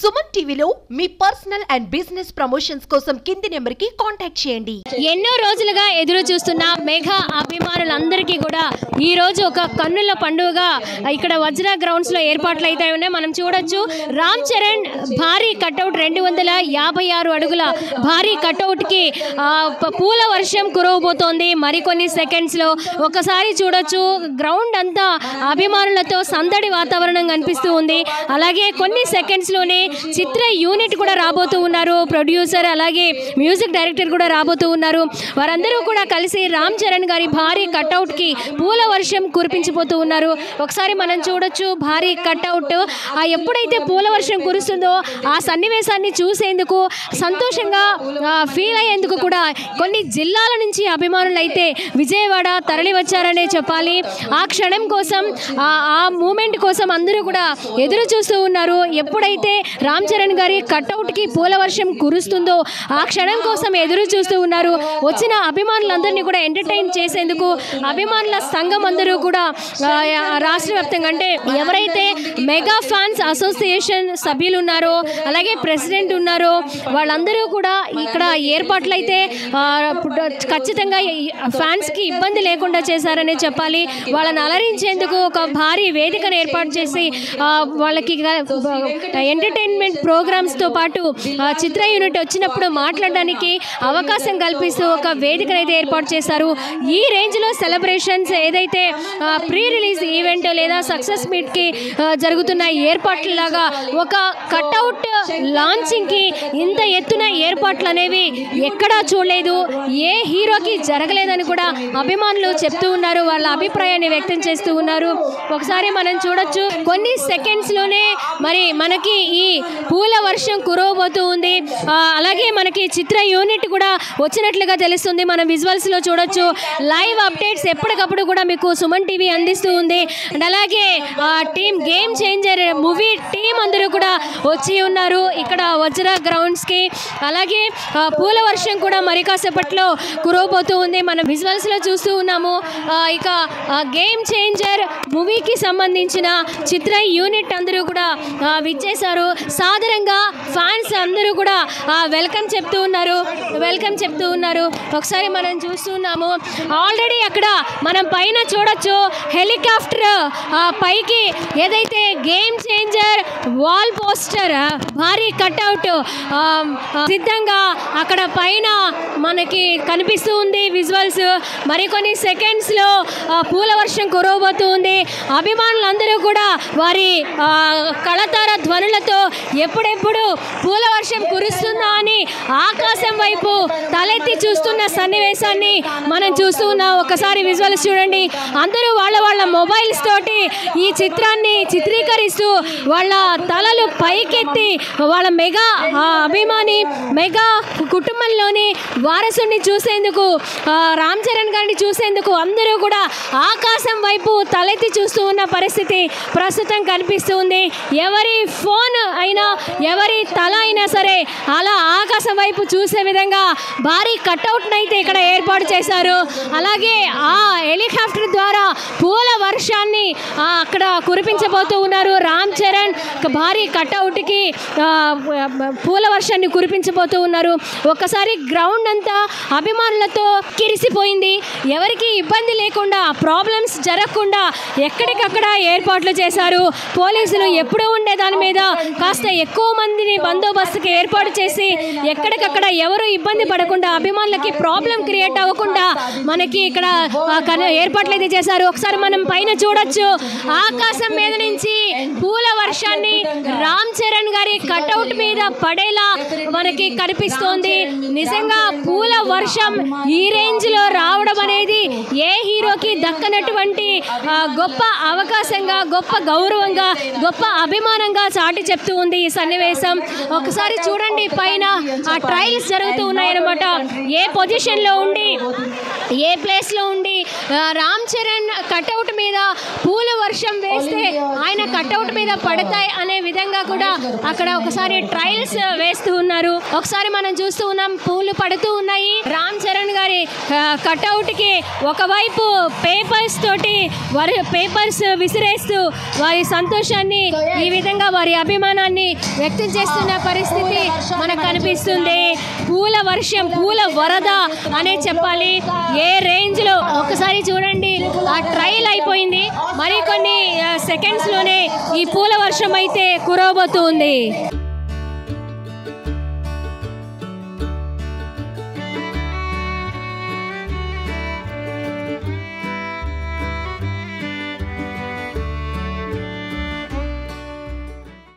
సుమన్ టీవీలో మీ personal and business promotions కోసం కింది నెంబర్కి కాంటాక్ట్ చేయండి. ఎన్నో రోజులుగా ఎదురు చూస్తున్న మెగా అభిమానులందరికీ కూడా ఈ రోజు ఒక కన్నుల పండుగగా ఇక్కడ వజ్ర గ్రౌండ్స్లో ఏర్పాట్లు అయితే ఉన్నాయి. మనం చూడొచ్చు రామ్ చరణ్ భారీ కట్అవుట్ 256 అడుగుల భారీ కట్అవుట్కి పూల వర్షం కురవబోతోంది మరికొన్ని సెకండ్స్లో. ఒకసారి చూడొచ్చు గ్రౌండ్ అంతా అభిమానులతో సందడి వాతావరణం కనిపిస్తూ ఉంది. అలాగే కొన్ని సెకండ్స్లోనే చిత్ర యూనిట్ కూడా రాబోతూ ఉన్నారు. ప్రొడ్యూసర్ అలాగే మ్యూజిక్ డైరెక్టర్ కూడా రాబోతూ ఉన్నారు. వారందరూ కూడా కలిసి రామ్ చరణ్ గారి భారీ కట్అవుట్కి పూల వర్షం కురిపించబోతూ ఉన్నారు. ఒకసారి మనం చూడొచ్చు భారీ కట్అవుట్. ఎప్పుడైతే పూల వర్షం కురుస్తుందో ఆ సన్నివేశాన్ని చూసేందుకు సంతోషంగా ఫీల్ అయ్యేందుకు కూడా కొన్ని జిల్లాల నుంచి అభిమానులు అయితే విజయవాడ తరలి వచ్చారనే చెప్పాలి. ఆ క్షణం కోసం ఆ మూమెంట్ కోసం అందరూ కూడా ఎదురు చూస్తూ ఉన్నారు. ఎప్పుడైతే రామ్ చరణ్ గారి కట్అవుట్కి పూల వర్షం కురుస్తుందో ఆ క్షణం కోసం ఎదురు చూస్తూ ఉన్నారు. వచ్చిన అభిమానులందరినీ కూడా ఎంటర్టైన్ చేసేందుకు అభిమానుల సంఘం అందరూ కూడా రాష్ట్ర వ్యాప్తంగా అంటే ఎవరైతే మెగా ఫ్యాన్స్ అసోసియేషన్ సభ్యులు ఉన్నారో అలాగే ప్రెసిడెంట్ ఉన్నారో వాళ్ళందరూ కూడా ఇక్కడ ఏర్పాట్లు అయితే ఖచ్చితంగా ఫ్యాన్స్కి ఇబ్బంది లేకుండా చేశారనే చెప్పాలి. వాళ్ళని అలరించేందుకు ఒక భారీ వేదికను ఏర్పాటు చేసి వాళ్ళకి ఎంటర్టైన్మెంట్ ప్రోగ్రామ్స్తో పాటు చిత్ర యూనిట్ వచ్చినప్పుడు మాట్లాడడానికి అవకాశం కల్పిస్తూ ఒక వేదికను అయితే ఏర్పాటు చేశారు. ఈ రేంజ్లో సెలబ్రేషన్స్ ఏదైతే ప్రీ రిలీజ్ ఈవెంట్ లేదా సక్సెస్ మీట్కి జరుగుతున్న ఏర్పాట్లలాగా ఒక కట్అవుట్ లాంచింగ్కి ఇంత ఎత్తున ఏర్పాట్లు అనేవి ఎక్కడా చూడలేదు, ఏ హీరోకి జరగలేదని కూడా అభిమానులు చెప్తూ ఉన్నారు. వాళ్ళ అభిప్రాయాన్ని వ్యక్తం చేస్తూ ఉన్నారు. ఒకసారి మనం చూడొచ్చు కొన్ని సెకండ్స్లోనే మరి మనకి ఈ పూల వర్షం కురవబోతూ ఉంది. అలాగే మనకి చిత్ర యూనిట్ కూడా వచ్చినట్లుగా తెలుస్తుంది. మనం విజువల్స్లో చూడొచ్చు. లైవ్ అప్డేట్స్ ఎప్పటికప్పుడు కూడా మీకు సుమన్ టీవీ అందిస్తూ ఉంది. అండ్ అలాగే team game changer movie team అందరూ కూడా వచ్చి ఉన్నారు ఇక్కడ వజ్ర గ్రౌండ్స్కి. అలాగే పూల వర్షం కూడా మరి కాసేపట్లో కురవబోతూ ఉంది. మనం విజువల్స్లో చూస్తూ ఉన్నాము. ఇక గేమ్ చేంజర్ మూవీకి సంబంధించిన చిత్ర యూనిట్ అందరూ కూడా విచ్చేశారు. సాధారణంగా ఫ్యాన్స్ అందరూ కూడా వెల్కమ్ చెప్తూ ఉన్నారు. ఒకసారి మనం చూస్తున్నాము. ఆల్రెడీ అక్కడ మనం పైన చూడొచ్చు హెలికాప్టర్ పైకి ఏదైతే గేమ్ చేంజర్ వాల్ పోస్టర్ భారీ కట్అవుట్ సిద్ధంగా అక్కడ పైన మనకి కనిపిస్తూ ఉంది విజువల్స్. మరికొన్ని సెకండ్స్లో పూల వర్షం కురవబోతూ ఉంది. అభిమానులందరూ కూడా వారి కళతార ధ్వనులతో ఎప్పుడెప్పుడు పూల వర్షం కురుస్తుందా అని ఆకాశం వైపు తలెత్తి చూస్తున్న సన్నివేశాన్ని మనం చూస్తూ ఉన్నాం. ఒకసారి విజువల్స్ చూడండి. అందరూ వాళ్ళ మొబైల్స్ తోటి ఈ చిత్రాన్ని చిత్రీకరిస్తూ వాళ్ళ తలలు పైకెత్తి వాళ్ళ మెగా అభిమాని మెగా కుటుంబంలోని వారసుని చూసేందుకు రామ్ చరణ్ గారిని చూసేందుకు అందరూ కూడా ఆకాశం వైపు తలెత్తి చూస్తూ ఉన్న పరిస్థితి ప్రస్తుతం కనిపిస్తూ ఉంది. ఎవరి ఫోన్ అయినా ఎవరి తల అయినా సరే అలా ఆకాశం వైపు చూసే విధంగా భారీ కట్అవుట్ని అయితే ఇక్కడ ఏర్పాటు చేశారు. అలాగే ఆ హెలికాప్టర్ ద్వారా పూల వర్షాన్ని అక్కడ కురిపించబోతూ ఉన్నారు. రామ్ చరణ్ భారీ కట్అవుట్కి పూల వర్షాన్ని కురిపించబోతూ ఉన్నారు. ఒక్కసారి గ్రౌండ్ అంతా అభిమానులతో కిరిసిపోయింది. ఎవరికి ఇబ్బంది లేకుండా ప్రాబ్లమ్స్ జరగకుండా ఎక్కడికక్కడ ఏర్పాట్లు చేశారు. పోలీసులు ఎప్పుడూ ఉండే దాని మీద కాస్త ఎక్కువ మందిని బందోబస్తుకి ఏర్పాటు చేసి ఎక్కడికక్కడ ఎవరు ఇబ్బంది పడకుండా అభిమానులకి ప్రాబ్లం క్రియేట్ అవ్వకుండా మనకి ఇక్కడ ఏర్పాట్లు అయితే చేశారు. ఒకసారి మనం పైన చూడొచ్చు. ఆకాశం మీద నుంచి పూల వర్షాన్ని రామ్ చరణ్ గారి కట్అవుట్ మీద పడేలా మనకి కనిపిస్తోంది. నిజంగా పూల వర్షం ఈ రేంజ్లో రావడం అనేది ఏ హీరోకి దక్కనటువంటి గొప్ప అవకాశంగా, గొప్ప గౌరవంగా, గొప్ప అభిమానంగా చాటి చెప్తూ ఉంది ఈ సన్నివేశం. ఒకసారి చూడండి పైన ఆ ట్రయల్స్ జరుగుతూ ఉన్నాయన్నమాట. ఏ పొజిషన్లో ఉండి ఏ ప్లేస్లో ఉండి రామ్ చరణ్ కట్అవుట్ మీద పూల వర్షం వేస్తే ఆయన కట్అవుట్ మీద పడతాయి అనే విధంగా కూడా అక్కడ ఒకసారి ట్రయల్స్ వేస్తూ ఉన్నారు. ఒకసారి మనం చూస్తూ ఉన్నాం, పూలు పడుతూ ఉన్నాయి. రామ్ చరణ్ గారి కట్అవుట్ కి ఒకవైపు పేపర్స్ తోటి వారి పేపర్స్ విసిరేస్తూ వారి సంతోషాన్ని, ఈ విధంగా వారి అభిమానాన్ని వ్యక్తం చేస్తున్న పరిస్థితి మనకు కనిపిస్తుంది. పూల వర్షం, పూల వరద అనే చెప్పాలి. ఏ రేంజ్ లో ఒకసారి చూడండి, ఆ ట్రయల్ అయిపోయింది, మరికొన్ని సెకండ్స్ లోనే ఈ పూల వర్షం అయితే కురవబోతుంది.